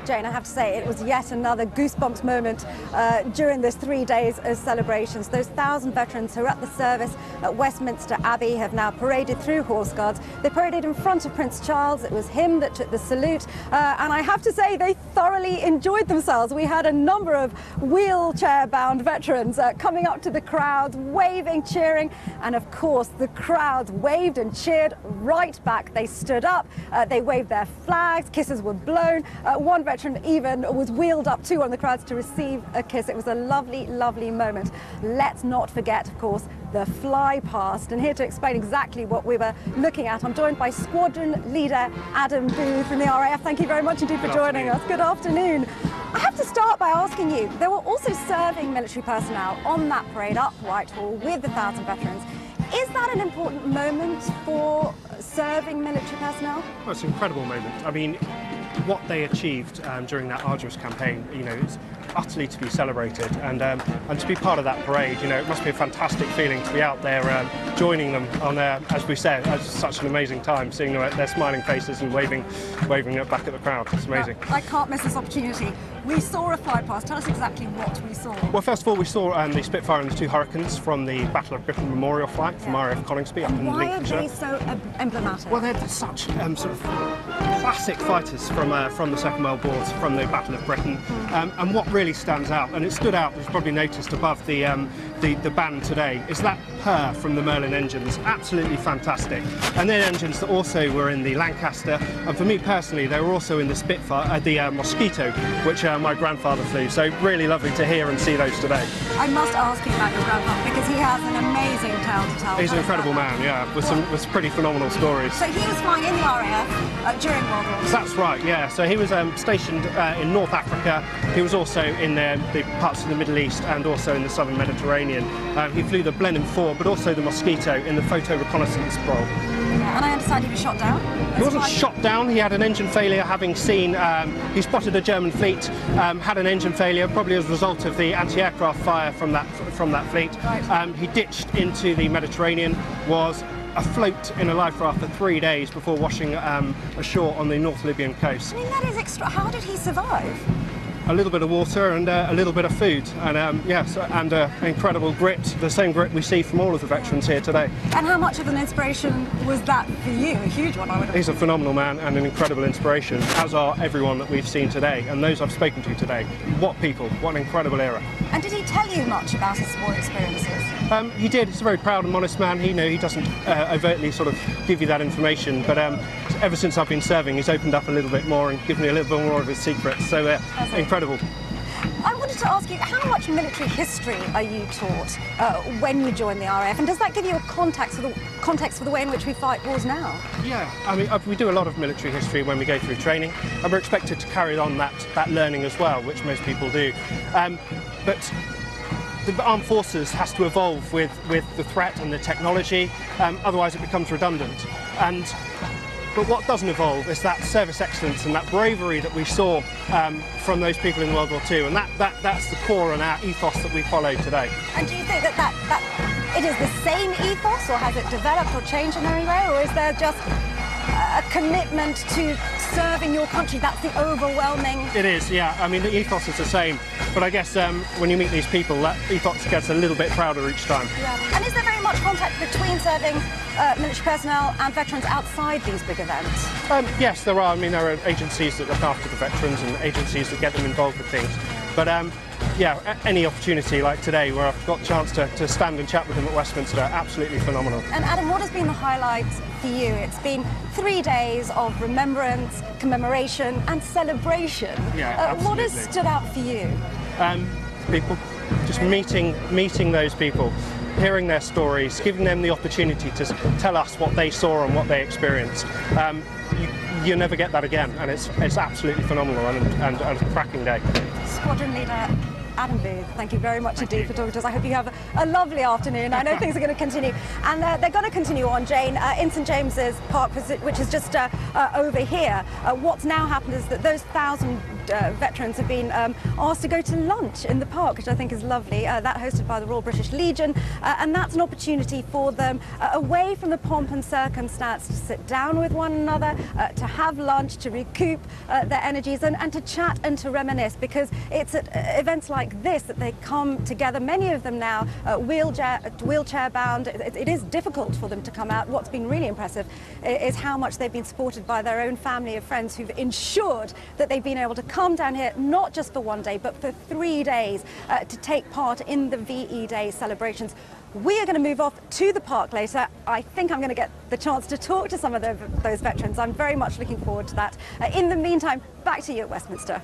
Jane, I have to say, it was yet another goosebumps moment during this 3 days of celebrations. Those 1,000 veterans who are at the service at Westminster Abbey have now paraded through Horse Guards. They paraded in front of Prince Charles. It was him that took the salute, and I have to say they thoroughly enjoyed themselves. We had a number of wheelchair-bound veterans coming up to the crowd, waving, cheering, and of course the crowd waved and cheered right back. They stood up, they waved their flags, kisses were blown. One veteran even was wheeled up to one of the crowds to receive a kiss. It was a lovely, lovely moment. Let's not forget, of course, the fly past. And here to explain exactly what we were looking at, I'm joined by Squadron Leader Adam Booth from the RAF. Thank you very much indeed for joining us. Good afternoon. I have to start by asking you, there were also serving military personnel on that parade up Whitehall with the 1,000 veterans. Is that an important moment for serving military personnel? Well, it's an incredible moment. I mean, what they achieved during that arduous campaign, you know, is utterly to be celebrated, and to be part of that parade, you know, it must be a fantastic feeling to be out there joining them on, as we said, it's such an amazing time, seeing their smiling faces and waving it back at the crowd. It's amazing. I can't miss this opportunity. We saw a fly past. Tell us exactly what we saw. Well, first of all, we saw the Spitfire and the two Hurricanes from the Battle of Britain Memorial flight from RAF Coningsby up in Lincolnshire. Why are they so emblematic? Well, they're such sort of classic fighters from the Second World War, from the Battle of Britain, and what really stands out, and it stood out, you've probably noticed above the band today, is that purr from the Merlin engines. Absolutely fantastic. And they're engines that also were in the Lancaster, and for me personally, they were also in the Spitfire, the Mosquito, which my grandfather flew. So really lovely to hear and see those today. I must ask you about your grandfather because he has an amazing tale to tell. He's an incredible man, yeah, with some pretty phenomenal stories. So he was flying in the RAF during World War II? That's right, yeah. So he was stationed in North Africa. He was also in the parts of the Middle East and also in the southern Mediterranean. He flew the Blenheim 4, but also the Mosquito in the photo reconnaissance role. Yeah, and I understand he was shot down? He wasn't shot down. He had an engine failure, having seen, he spotted a German fleet, had an engine failure, probably as a result of the anti-aircraft fire from that fleet. Right. He ditched into the Mediterranean, was afloat in a life raft for 3 days before washing ashore on the North Libyan coast. I mean, that is extra. How did he survive? A little bit of water and a little bit of food, and yes, and incredible grit, the same grit we see from all of the veterans here today. And how much of an inspiration was that for you? A huge one, I would have. He's a phenomenal man and an incredible inspiration, as are everyone that we've seen today and those I've spoken to today. What people, what an incredible era. And did he tell you much about his war experiences? He did. He's a very proud and modest man. He doesn't overtly sort of give you that information, but ever since I've been serving, he's opened up a little bit more and given me a little bit more of his secrets. So incredible. I wanted to ask you, how much military history are you taught when you join the RAF, and does that give you a context for the way in which we fight wars now? Yeah, I mean, we do a lot of military history when we go through training, and we're expected to carry on that learning as well, which most people do. But the armed forces has to evolve with the threat and the technology, otherwise it becomes redundant. But what doesn't evolve is that service excellence and that bravery that we saw from those people in World War II, and that's the core and our ethos that we follow today. And do you think that it is the same ethos, or has it developed or changed in any way, or is there just a commitment to serving your country? That's the overwhelming... It is, yeah. I mean, the ethos is the same, but I guess when you meet these people, that ethos gets a little bit prouder each time. Yeah. And is there very much contact between serving military personnel and veterans outside these big events? Yes, there are. I mean, there are agencies that look after the veterans and agencies that get them involved with things. But yeah, any opportunity like today where I've got a chance to stand and chat with them at Westminster, absolutely phenomenal. And Adam, what has been the highlight for you? It's been 3 days of remembrance, commemoration and celebration. Yeah, absolutely. What has stood out for you? People, just meeting those people, hearing their stories, giving them the opportunity to tell us what they saw and what they experienced. You never get that again, and it's absolutely phenomenal and a cracking day. Squadron Leader Adam Booth, thank you very much indeed for talking to us. I hope you have a lovely afternoon. I know things are going to continue, and they're going to continue on, Jane, in St James's Park, which is just over here. What's now happened is that those 1,000 veterans have been asked to go to lunch in the park, which I think is lovely. That hosted by the Royal British Legion, and that's an opportunity for them away from the pomp and circumstance to sit down with one another, to have lunch, to recoup their energies, and to chat and to reminisce, because it's at events like this that they come together. Many of them now wheelchair bound. It is difficult for them to come out. What's been really impressive is how much they've been supported by their own family of friends who've ensured that they've been able to come down here not just for one day but for 3 days to take part in the VE Day celebrations. We are going to move off to the park later. I think I'm going to get the chance to talk to some of those veterans. I'm very much looking forward to that. In the meantime, back to you at Westminster.